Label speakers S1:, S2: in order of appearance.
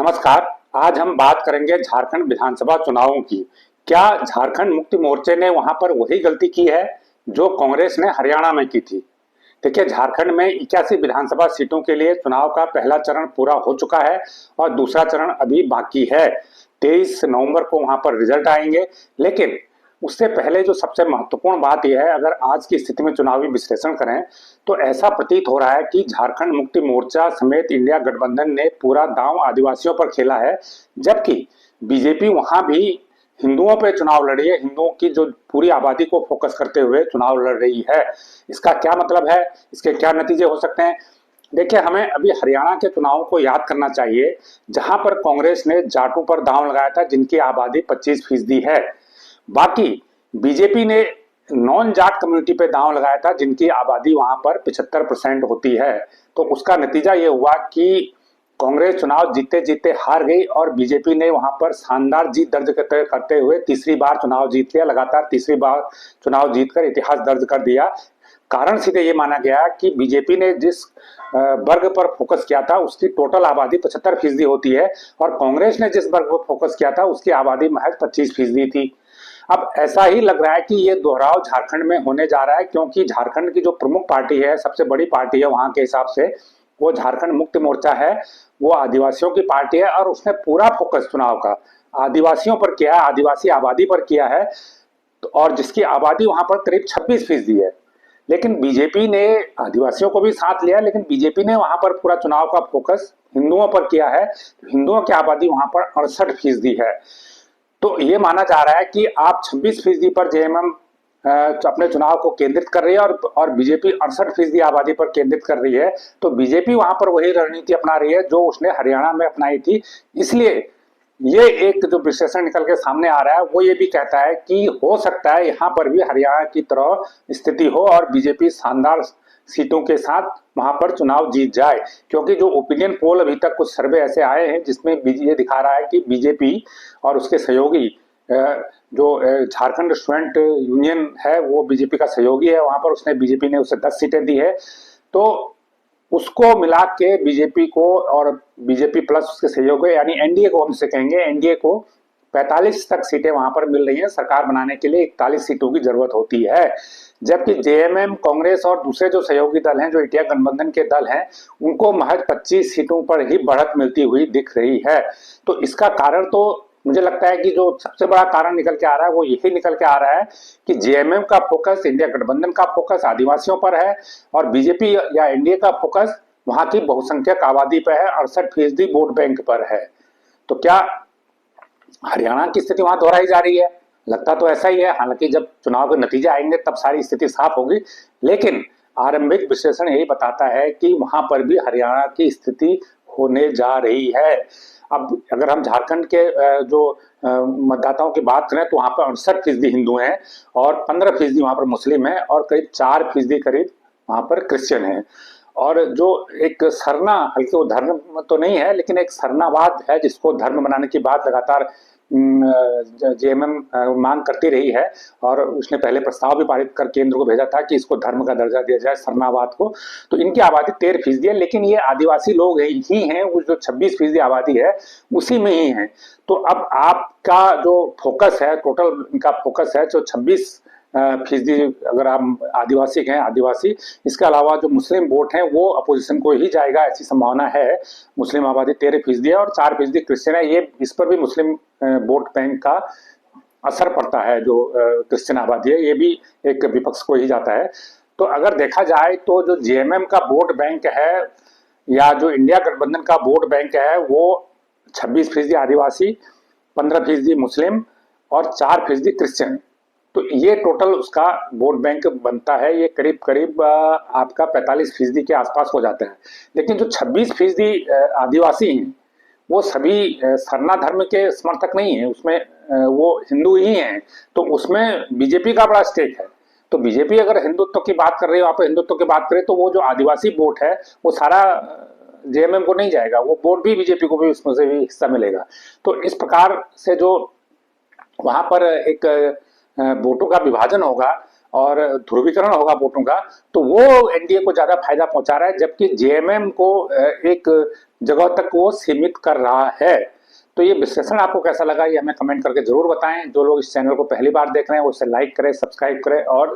S1: नमस्कार। आज हम बात करेंगे झारखंड विधानसभा चुनावों की। क्या झारखंड मुक्ति मोर्चे ने वहां पर वही गलती की है जो कांग्रेस ने हरियाणा में की थी? देखिए, झारखंड में 81 विधानसभा सीटों के लिए चुनाव का पहला चरण पूरा हो चुका है और दूसरा चरण अभी बाकी है। 23 नवंबर को वहां पर रिजल्ट आएंगे। लेकिन उससे पहले जो सबसे महत्वपूर्ण बात यह है, अगर आज की स्थिति में चुनावी विश्लेषण करें तो ऐसा प्रतीत हो रहा है कि झारखंड मुक्ति मोर्चा समेत इंडिया गठबंधन ने पूरा दांव आदिवासियों पर खेला है, जबकि बीजेपी वहां भी हिंदुओं पे चुनाव लड़ी है। हिंदुओं की जो पूरी आबादी को फोकस करते हुए चुनाव लड़ रही है। इसका क्या मतलब है, इसके क्या नतीजे हो सकते हैं? देखिए, हमें अभी हरियाणा के चुनावों को याद करना चाहिए, जहां पर कांग्रेस ने जाटों पर दांव लगाया था, जिनकी आबादी 25% है। बाकी बीजेपी ने नॉन जाट कम्युनिटी पे दांव लगाया था, जिनकी आबादी वहां पर 75% होती है। तो उसका नतीजा ये हुआ कि कांग्रेस चुनाव जीते जीते हार गई और बीजेपी ने वहां पर शानदार जीत दर्ज करते हुए तीसरी बार चुनाव जीत लिया। लगातार तीसरी बार चुनाव जीतकर इतिहास दर्ज कर दिया। कारण सीधे ये माना गया कि बीजेपी ने जिस वर्ग पर फोकस किया था उसकी टोटल आबादी 75% होती है और कांग्रेस ने जिस वर्ग पर फोकस किया था उसकी आबादी महज 25% थी। अब ऐसा ही लग रहा है कि ये दोहराव झारखंड में होने जा रहा है, क्योंकि झारखंड की जो प्रमुख पार्टी है, सबसे बड़ी पार्टी है वहां के हिसाब से, वो झारखंड मुक्ति मोर्चा है। वो आदिवासियों की पार्टी है और उसने पूरा फोकस चुनाव का आदिवासियों पर किया है, आदिवासी आबादी पर किया है। और जिसकी आबादी वहां पर करीब 26% है। लेकिन बीजेपी ने आदिवासियों को भी साथ लिया, लेकिन बीजेपी ने वहां पर पूरा चुनाव का फोकस हिंदुओं पर किया है। हिंदुओं की आबादी वहां पर 68% है। तो ये माना जा रहा है कि आप 26% पर जेएमएम अपने चुनाव को केंद्रित कर रही है और बीजेपी 68% आबादी पर केंद्रित कर रही है। तो बीजेपी वहां पर वही रणनीति अपना रही है जो उसने हरियाणा में अपनाई थी। इसलिए ये एक जो विश्लेषण निकल के सामने आ रहा है वो ये भी कहता है कि हो सकता है यहाँ पर भी हरियाणा की तरह स्थिति हो और बीजेपी शानदार सीटों के साथ वहां पर चुनाव जीत जाए। क्योंकि जो ओपिनियन पोल अभी तक कुछ सर्वे ऐसे आए हैं जिसमें ये दिखा रहा है कि बीजेपी और उसके सहयोगी जो झारखंड स्टूडेंट यूनियन है वो बीजेपी का सहयोगी है। वहां पर बीजेपी ने उसे 10 सीटें दी है। तो उसको मिला के बीजेपी को और बीजेपी प्लस उसके सहयोगी यानी एनडीए को, हम से कहेंगे एनडीए को 45 तक सीटें वहां पर मिल रही हैं। सरकार बनाने के लिए 41 सीटों की जरूरत होती है। जबकि जेएमएम, कांग्रेस और दूसरे जो सहयोगी दल हैं, जो इंडिया गठबंधन के दल हैं, उनको महज 25 सीटों पर ही बढ़त मिलती हुई दिख रही है। तो इसका कारण तो मुझे लगता है कि जो सबसे बड़ा कारण निकल के आ रहा है वो यही निकल के आ रहा है कि जेएमएम का फोकस, इंडिया गठबंधन का फोकस आदिवासियों पर है और बीजेपी या एनडीए का फोकस वहां की बहुसंख्यक आबादी पर है, 68% वोट बैंक पर है। तो क्या हरियाणा की स्थिति वहां दोहराई जा रही है? लगता तो ऐसा ही है। हालांकि जब चुनाव के नतीजे आएंगे तब सारी स्थिति साफ होगी। लेकिन आरंभिक विश्लेषण यही बताता है कि वहां पर भी हरियाणा की स्थिति होने जा रही है। अब अगर हम झारखंड के जो मतदाताओं की बात करें तो वहां पर 68% हिंदू हैं और 15% वहां पर मुस्लिम है और करीब 4% करीब वहां पर क्रिश्चियन है। और जो एक सरना, हल्के वो धर्म तो नहीं है लेकिन एक सरनावाद है जिसको धर्म बनाने की बात लगातार जेएमएम मांग करती रही है और उसने पहले प्रस्ताव भी पारित कर केंद्र को भेजा था कि इसको धर्म का दर्जा दिया जाए, सरनावाद को। तो इनकी आबादी 13% है, लेकिन ये आदिवासी लोग ही हैं। वो जो 26% आबादी है उसी में ही है। तो अब आपका जो फोकस है, टोटल इनका फोकस है जो 26% अगर हम आदिवासी हैं, आदिवासी, इसके अलावा जो मुस्लिम वोट हैं वो अपोजिशन को ही जाएगा, ऐसी संभावना है। मुस्लिम आबादी 13% है और 4% क्रिश्चियन है। ये इस पर भी मुस्लिम वोट बैंक का असर पड़ता है। जो क्रिश्चियन आबादी है ये भी एक विपक्ष को ही जाता है। तो अगर देखा जाए तो जो जेएमएम का वोट बैंक है या जो इंडिया गठबंधन का वोट बैंक है वो 26% आदिवासी, 15% मुस्लिम और 4% क्रिश्चियन। तो ये टोटल उसका वोट बैंक बनता है। ये करीब करीब आपका 45% के आसपास हो जाता है। लेकिन जो 26% आदिवासी हैं वो सभी सरना धर्म के समर्थक नहीं है, उसमें वो हिंदू ही हैं। तो उसमें बीजेपी का बड़ा स्टेक है। तो बीजेपी अगर हिंदुत्व की बात कर रही है, वहां पर हिंदुत्व की बात करें तो वो जो आदिवासी वोट है वो सारा जेएमएम को नहीं जाएगा, वो वोट भी बीजेपी को भी उसमें से भी हिस्सा मिलेगा। तो इस प्रकार से जो वहां पर एक वोटों का विभाजन होगा और ध्रुवीकरण होगा वोटों का, तो वो एनडीए को ज्यादा फायदा पहुंचा रहा है, जबकि जेएमएम को एक जगह तक वो सीमित कर रहा है। तो ये विश्लेषण आपको कैसा लगा, ये हमें कमेंट करके जरूर बताएं। जो लोग इस चैनल को पहली बार देख रहे हैं वो इसे लाइक करें, सब्सक्राइब करें और